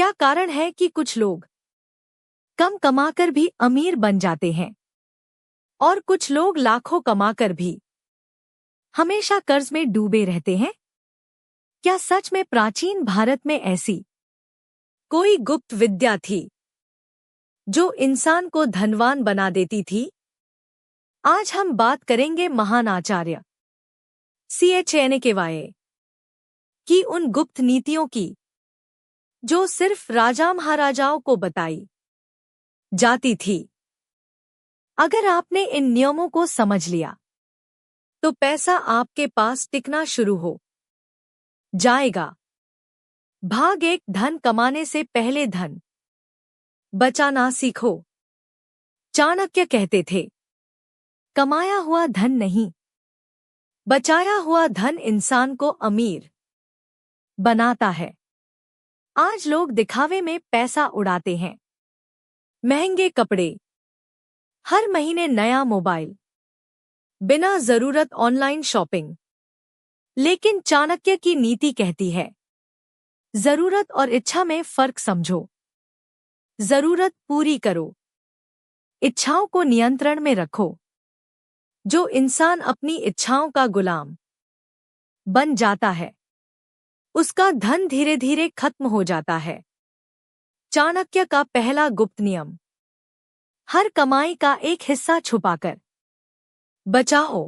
क्या कारण है कि कुछ लोग कम कमाकर भी अमीर बन जाते हैं और कुछ लोग लाखों कमाकर भी हमेशा कर्ज में डूबे रहते हैं? क्या सच में प्राचीन भारत में ऐसी कोई गुप्त विद्या थी जो इंसान को धनवान बना देती थी? आज हम बात करेंगे महान आचार्य चाणक्य की उन गुप्त नीतियों की जो सिर्फ राजा महाराजाओं को बताई जाती थी। अगर आपने इन नियमों को समझ लिया तो पैसा आपके पास टिकना शुरू हो जाएगा। भाग एक, धन कमाने से पहले धन बचाना सीखो। चाणक्य कहते थे, कमाया हुआ धन नहीं, बचाया हुआ धन इंसान को अमीर बनाता है। आज लोग दिखावे में पैसा उड़ाते हैं। महंगे कपड़े, हर महीने नया मोबाइल, बिना जरूरत ऑनलाइन शॉपिंग। लेकिन चाणक्य की नीति कहती है, जरूरत और इच्छा में फर्क समझो। जरूरत पूरी करो, इच्छाओं को नियंत्रण में रखो। जो इंसान अपनी इच्छाओं का गुलाम बन जाता है उसका धन धीरे धीरे खत्म हो जाता है। चाणक्य का पहला गुप्त नियम, हर कमाई का एक हिस्सा छुपाकर बचाओ।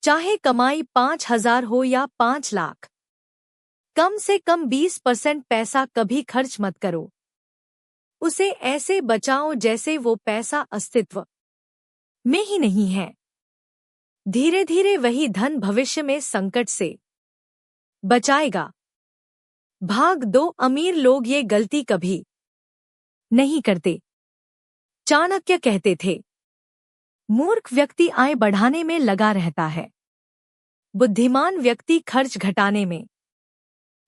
चाहे कमाई 5,000 हो या 5 लाख, कम से कम 20% पैसा कभी खर्च मत करो। उसे ऐसे बचाओ जैसे वो पैसा अस्तित्व में ही नहीं है। धीरे धीरे वही धन भविष्य में संकट से बचाएगा। भाग 2, अमीर लोग ये गलती कभी नहीं करते। चाणक्य कहते थे, मूर्ख व्यक्ति आय बढ़ाने में लगा रहता है, बुद्धिमान व्यक्ति खर्च घटाने में।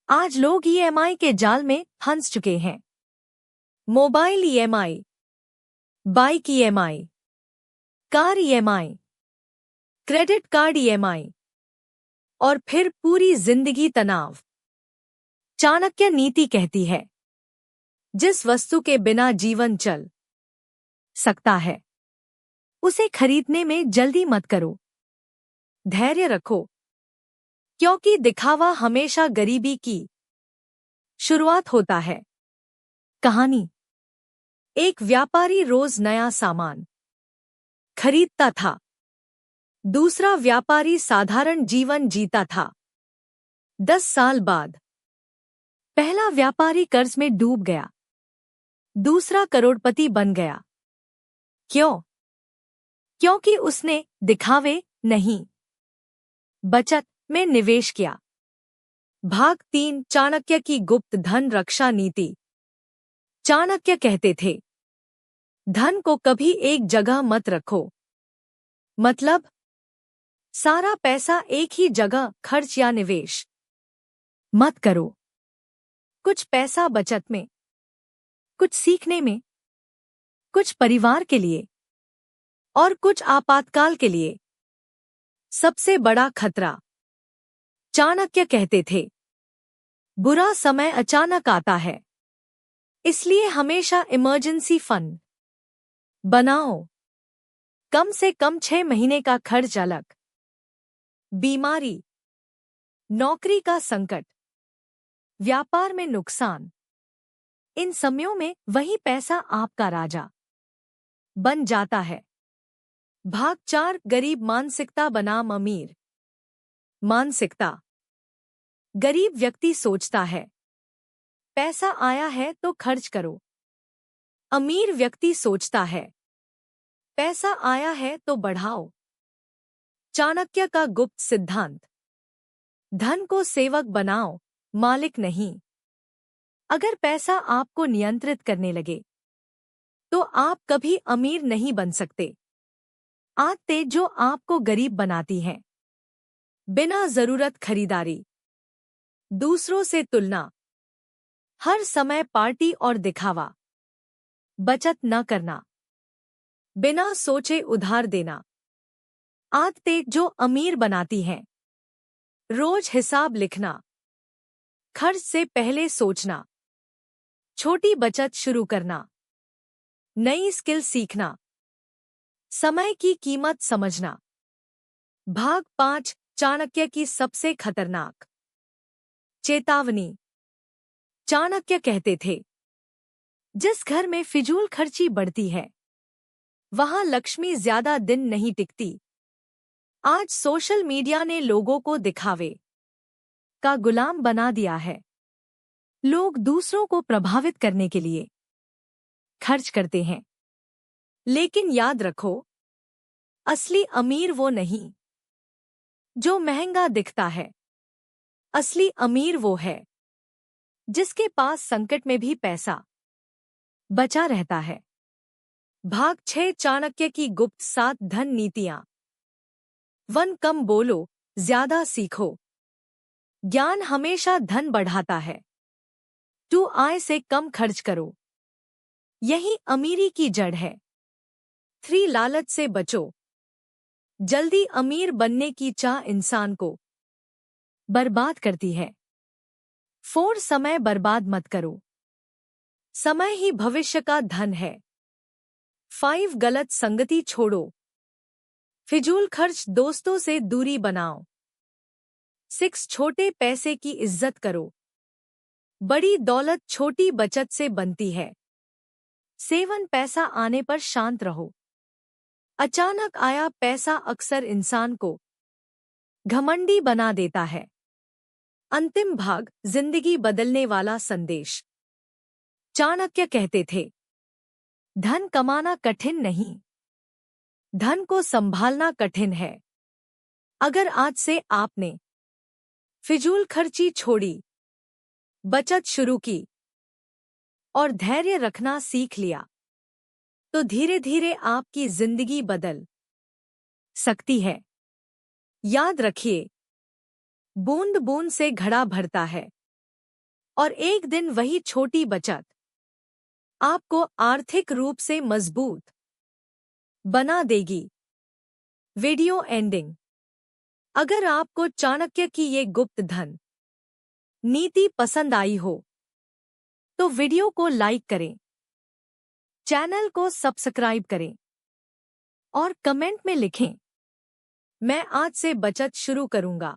आज लोग ईएमआई के जाल में फंस चुके हैं। Mobile EMI, bike EMI, car EMI, credit card EMI और फिर पूरी जिंदगी तनाव। चाणक्य नीति कहती है, जिस वस्तु के बिना जीवन चल सकता है उसे खरीदने में जल्दी मत करो। धैर्य रखो, क्योंकि दिखावा हमेशा गरीबी की शुरुआत होता है। कहानी, एक व्यापारी रोज नया सामान खरीदता था। दूसरा व्यापारी साधारण जीवन जीता था। 10 साल बाद पहला व्यापारी कर्ज में डूब गया, दूसरा करोड़पति बन गया। क्यों? क्योंकि उसने दिखावे नहीं, बचत में निवेश किया। भाग 3, चाणक्य की गुप्त धन रक्षा नीति। चाणक्य कहते थे, धन को कभी एक जगह मत रखो। मतलब सारा पैसा एक ही जगह खर्च या निवेश मत करो। कुछ पैसा बचत में, कुछ सीखने में, कुछ परिवार के लिए और कुछ आपातकाल के लिए। सबसे बड़ा खतरा, चाणक्य कहते थे, बुरा समय अचानक आता है, इसलिए हमेशा इमरजेंसी फंड बनाओ। कम से कम 6 महीने का खर्च अलग। बीमारी, नौकरी का संकट, व्यापार में नुकसान, इन समयों में वही पैसा आपका राजा बन जाता है। भाग 4, गरीब मानसिकता बनाम अमीर मानसिकता। गरीब व्यक्ति सोचता है, पैसा आया है तो खर्च करो। अमीर व्यक्ति सोचता है, पैसा आया है तो बढ़ाओ। चाणक्य का गुप्त सिद्धांत, धन को सेवक बनाओ, मालिक नहीं। अगर पैसा आपको नियंत्रित करने लगे तो आप कभी अमीर नहीं बन सकते। आदतें जो आपको गरीब बनाती हैं, बिना जरूरत खरीदारी, दूसरों से तुलना, हर समय पार्टी और दिखावा, बचत न करना, बिना सोचे उधार देना। आदतें जो अमीर बनाती हैं, रोज हिसाब लिखना, खर्च से पहले सोचना, छोटी बचत शुरू करना, नई स्किल सीखना, समय की कीमत समझना। भाग 5, चाणक्य की सबसे खतरनाक चेतावनी। चाणक्य कहते थे, जिस घर में फिजूल खर्ची बढ़ती है वहां लक्ष्मी ज्यादा दिन नहीं टिकती। आज सोशल मीडिया ने लोगों को दिखावे का गुलाम बना दिया है। लोग दूसरों को प्रभावित करने के लिए खर्च करते हैं, लेकिन याद रखो, असली अमीर वो नहीं जो महंगा दिखता है। असली अमीर वो है जिसके पास संकट में भी पैसा बचा रहता है। भाग 6, चाणक्य की गुप्त 7 धन नीतियां। 1, कम बोलो, ज्यादा सीखो। ज्ञान हमेशा धन बढ़ाता है। 2, आय से कम खर्च करो, यही अमीरी की जड़ है। 3, लालच से बचो, जल्दी अमीर बनने की चाह इंसान को बर्बाद करती है। 4, समय बर्बाद मत करो, समय ही भविष्य का धन है। 5, गलत संगति छोड़ो, फिजूल खर्च दोस्तों से दूरी बनाओ। 6, छोटे पैसे की इज्जत करो, बड़ी दौलत छोटी बचत से बनती है। 7, पैसा आने पर शांत रहो, अचानक आया पैसा अक्सर इंसान को घमंडी बना देता है। अंतिम भाग, जिंदगी बदलने वाला संदेश। चाणक्य कहते थे, धन कमाना कठिन नहीं, धन को संभालना कठिन है। अगर आज से आपने फिजूल खर्ची छोड़ी, बचत शुरू की और धैर्य रखना सीख लिया, तो धीरे धीरे आपकी जिंदगी बदल सकती है। याद रखिए, बूंद बूंद से घड़ा भरता है और एक दिन वही छोटी बचत आपको आर्थिक रूप से मजबूत बना देगी। Video ending. अगर आपको चाणक्य की ये गुप्त धन नीति पसंद आई हो तो वीडियो को लाइक करें, चैनल को सब्सक्राइब करें और कमेंट में लिखें, मैं आज से बचत शुरू करूंगा।